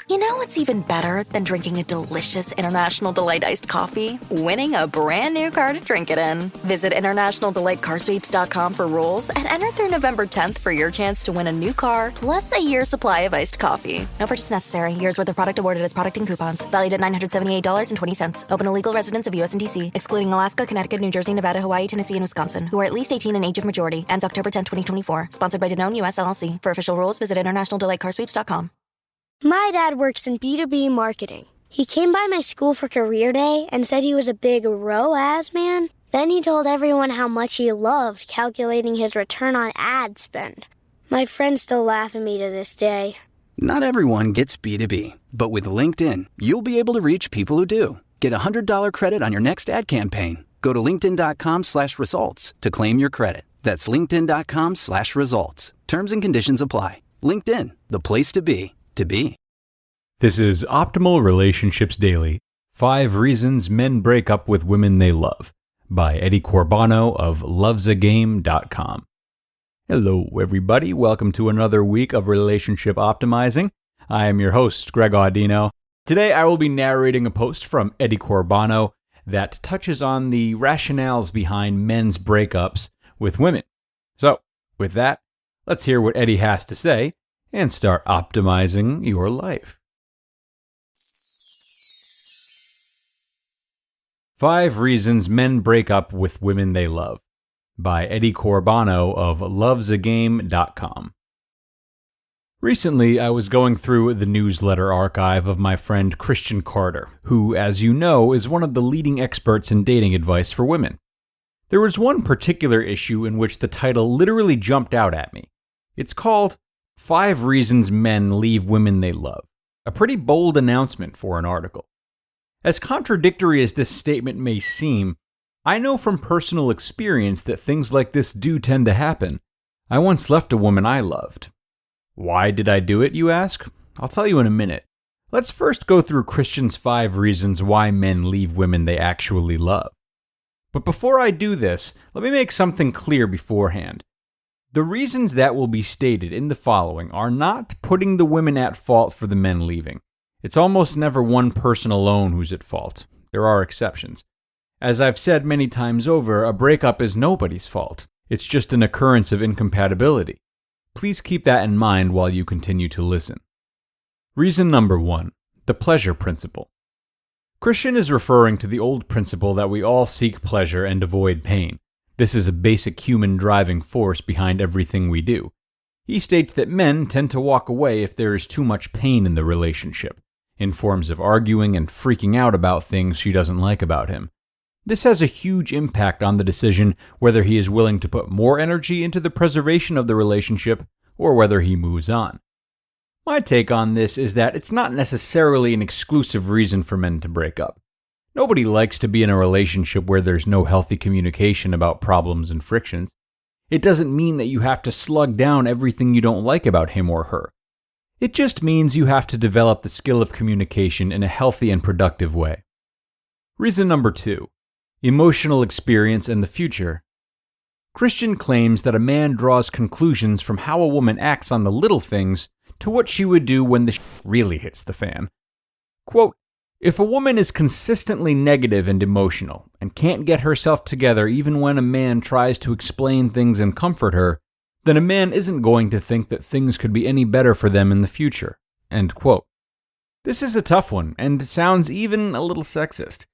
You know what's even better than drinking a delicious International Delight iced coffee? Winning a brand new car to drink it in. Visit internationaldelightcarsweeps.com for rules and enter through November 10th for your chance to win a new car plus a year's supply of iced coffee. No purchase necessary. Year's worth of product awarded as product and coupons. Valued at $978.20. Open to legal residents of U.S. and D.C., excluding Alaska, Connecticut, New Jersey, Nevada, Hawaii, Tennessee, and Wisconsin, who are at least 18 in age of majority. Ends October 10, 2024. Sponsored by Danone US LLC. For official rules, visit internationaldelightcarsweeps.com. My dad works in B2B marketing. He came by my school for career day and said he was a big ROAS man. Then he told everyone how much he loved calculating his return on ad spend. My friends still laugh at me to this day. Not everyone gets B2B, but with LinkedIn, you'll be able to reach people who do. Get a $100 credit on your next ad campaign. Go to linkedin.com/results to claim your credit. That's linkedin.com/results. Terms and conditions apply. LinkedIn, the place to be, to be. This is Optimal Relationships Daily, 5 Reasons Men Break Up with Women They Love, by Eddie Corbano of lovesagame.com. Hello, everybody. Welcome to another week of Relationship Optimizing. I am your host, Greg Audino. Today, I will be narrating a post from Eddie Corbano that touches on the rationales behind men's breakups with women. So, with that, let's hear what Eddie has to say and start optimizing your life. 5 Reasons Men Break Up with Women They Love, by Eddie Corbano of lovesagame.com. Recently, I was going through the newsletter archive of my friend Christian Carter, who, as you know, is one of the leading experts in dating advice for women. There was one particular issue in which the title literally jumped out at me. It's called 5 Reasons Men Leave Women They Love, a pretty bold announcement for an article. As contradictory as this statement may seem, I know from personal experience that things like this do tend to happen. I once left a woman I loved. Why did I do it, you ask? I'll tell you in a minute. Let's first go through Christian's 5 reasons why men leave women they actually love. But before I do this, let me make something clear beforehand. The reasons that will be stated in the following are not putting the women at fault for the men leaving. It's almost never one person alone who's at fault. There are exceptions. As I've said many times over, a breakup is nobody's fault. It's just an occurrence of incompatibility. Please keep that in mind while you continue to listen. Reason number 1, the pleasure principle. Christian is referring to the old principle that we all seek pleasure and avoid pain. This is a basic human driving force behind everything we do. He states that men tend to walk away if there is too much pain in the relationship, in forms of arguing and freaking out about things she doesn't like about him. This has a huge impact on the decision whether he is willing to put more energy into the preservation of the relationship or whether he moves on. My take on this is that it's not necessarily an exclusive reason for men to break up. Nobody likes to be in a relationship where there's no healthy communication about problems and frictions. It doesn't mean that you have to slug down everything you don't like about him or her. It just means you have to develop the skill of communication in a healthy and productive way. Reason number 2. Emotional experience and the future. Christian claims that a man draws conclusions from how a woman acts on the little things to what she would do when the shit really hits the fan. Quote, if a woman is consistently negative and emotional and can't get herself together even when a man tries to explain things and comfort her, then a man isn't going to think that things could be any better for them in the future. End quote. This is a tough one and sounds even a little sexist.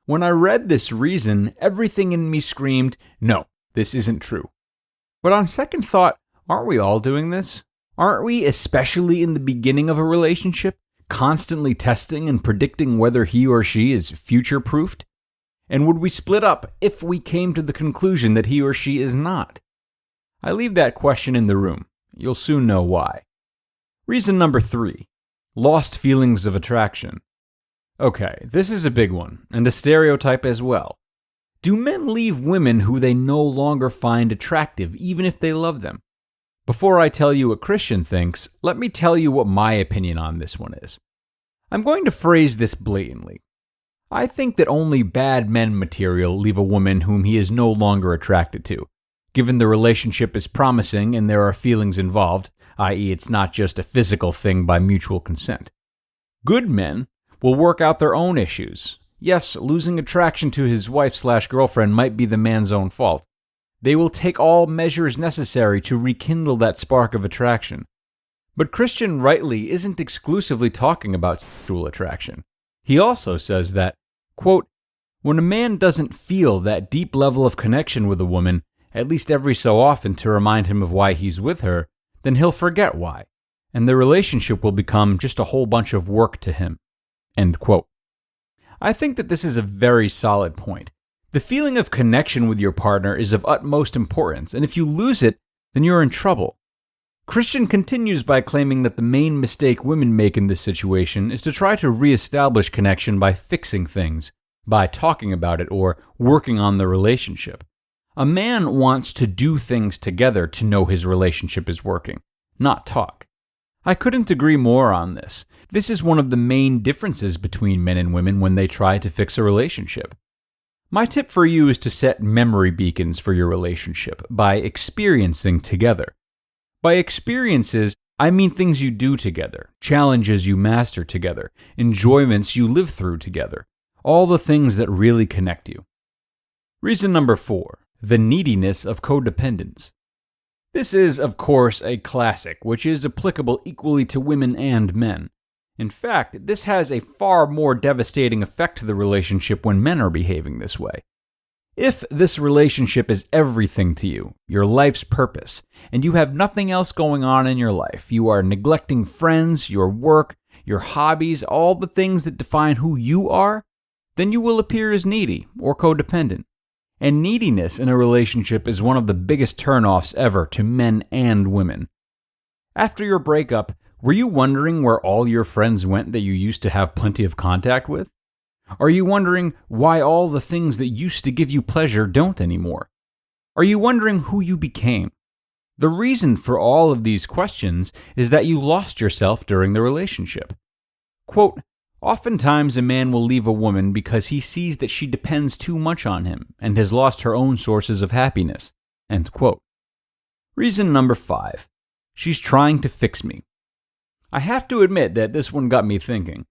When I read this reason, everything in me screamed, no, this isn't true. But on second thought, aren't we all doing this? Aren't we, especially in the beginning of a relationship, constantly testing and predicting whether he or she is future-proofed? And would we split up if we came to the conclusion that he or she is not? I leave that question in the room. You'll soon know why. Reason number 3, lost feelings of attraction. Okay, this is a big one, and a stereotype as well. Do men leave women who they no longer find attractive, even if they love them? Before I tell you what Christian thinks, let me tell you what my opinion on this one is. I'm going to phrase this blatantly. I think that only bad men material leave a woman whom he is no longer attracted to, given the relationship is promising and there are feelings involved, i.e. it's not just a physical thing by mutual consent. Good men will work out their own issues. Yes, losing attraction to his wife/girlfriend might be the man's own fault. They will take all measures necessary to rekindle that spark of attraction. But Christian rightly isn't exclusively talking about sexual attraction. He also says that, quote, when a man doesn't feel that deep level of connection with a woman, at least every so often to remind him of why he's with her, then he'll forget why, and the relationship will become just a whole bunch of work to him. End quote. I think that this is a very solid point. The feeling of connection with your partner is of utmost importance, and if you lose it, then you're in trouble. Christian continues by claiming that the main mistake women make in this situation is to try to reestablish connection by fixing things, by talking about it or working on the relationship. A man wants to do things together to know his relationship is working, not talk. I couldn't agree more on this. This is one of the main differences between men and women when they try to fix a relationship. My tip for you is to set memory beacons for your relationship by experiencing together. By experiences, I mean things you do together, challenges you master together, enjoyments you live through together, all the things that really connect you. Reason number 4, the neediness of codependence. This is, of course, a classic, which is applicable equally to women and men. In fact, this has a far more devastating effect to the relationship when men are behaving this way. If this relationship is everything to you, your life's purpose, and you have nothing else going on in your life, you are neglecting friends, your work, your hobbies, all the things that define who you are, then you will appear as needy or codependent. And neediness in a relationship is one of the biggest turnoffs ever to men and women. After your breakup, were you wondering where all your friends went that you used to have plenty of contact with? Are you wondering why all the things that used to give you pleasure don't anymore? Are you wondering who you became? The reason for all of these questions is that you lost yourself during the relationship. Quote, oftentimes a man will leave a woman because he sees that she depends too much on him and has lost her own sources of happiness. End quote. Reason number 5. She's trying to fix me. I have to admit that this one got me thinking.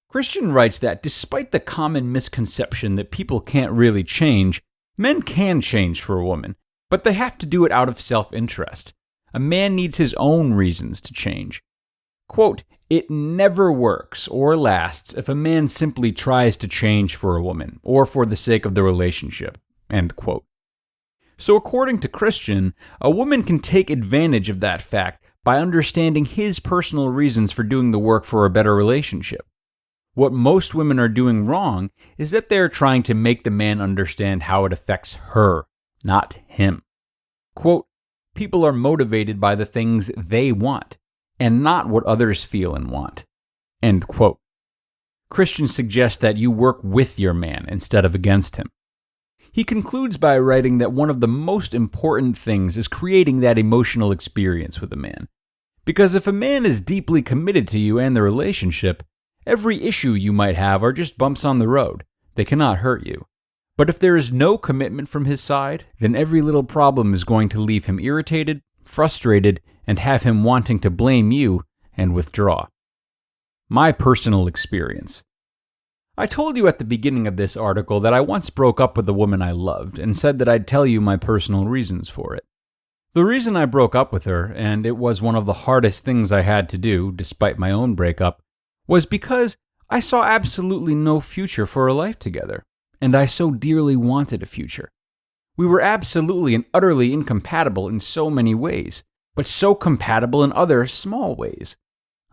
Christian writes that despite the common misconception that people can't really change, men can change for a woman, but they have to do it out of self-interest. A man needs his own reasons to change. Quote, it never works or lasts if a man simply tries to change for a woman or for the sake of the relationship. End quote. So according to Christian, a woman can take advantage of that fact by understanding his personal reasons for doing the work for a better relationship. What most women are doing wrong is that they're trying to make the man understand how it affects her, not him. Quote, people are motivated by the things they want, and not what others feel and want. End quote. Christian suggests that you work with your man instead of against him. He concludes by writing that one of the most important things is creating that emotional experience with a man. Because if a man is deeply committed to you and the relationship, every issue you might have are just bumps on the road. They cannot hurt you. But if there is no commitment from his side, then every little problem is going to leave him irritated, frustrated, and have him wanting to blame you and withdraw. My personal experience. I told you at the beginning of this article that I once broke up with a woman I loved and said that I'd tell you my personal reasons for it. The reason I broke up with her, and it was one of the hardest things I had to do, despite my own breakup, was because I saw absolutely no future for a life together, and I so dearly wanted a future. We were absolutely and utterly incompatible in so many ways, but so compatible in other small ways.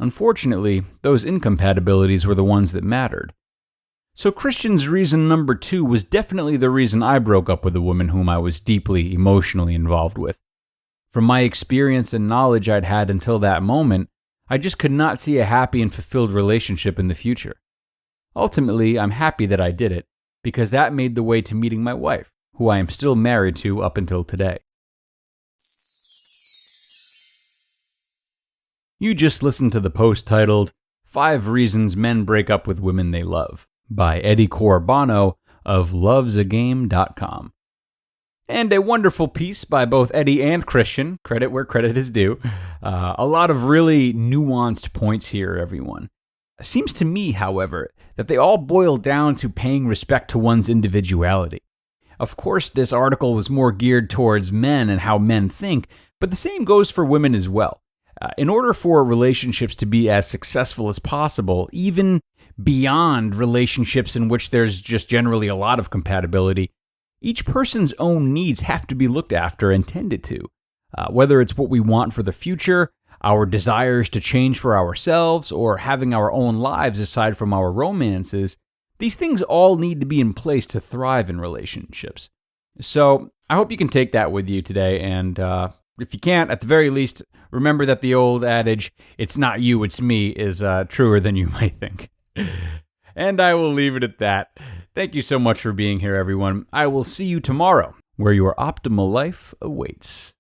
Unfortunately, those incompatibilities were the ones that mattered. So Christian's reason number 2 was definitely the reason I broke up with a woman whom I was deeply emotionally involved with. From my experience and knowledge I'd had until that moment, I just could not see a happy and fulfilled relationship in the future. Ultimately, I'm happy that I did it, because that made the way to meeting my wife, who I am still married to up until today. You just listened to the post titled, 5 Reasons Men Break Up with Women They Love, by Eddie Corbano of lovesagame.com. And a wonderful piece by both Eddie and Christian, credit where credit is due. A lot of really nuanced points here, everyone. Seems to me, however, that they all boil down to paying respect to one's individuality. Of course, this article was more geared towards men and how men think, but the same goes for women as well. In order for relationships to be as successful as possible, even beyond relationships in which there's just generally a lot of compatibility, each person's own needs have to be looked after and tended to. Whether it's what we want for the future, our desires to change for ourselves, or having our own lives aside from our romances, these things all need to be in place to thrive in relationships. So I hope you can take that with you today, and if you can't, at the very least, remember that the old adage, "It's not you, it's me," is truer than you might think. And I will leave it at that. Thank you so much for being here, everyone. I will see you tomorrow, where your optimal life awaits.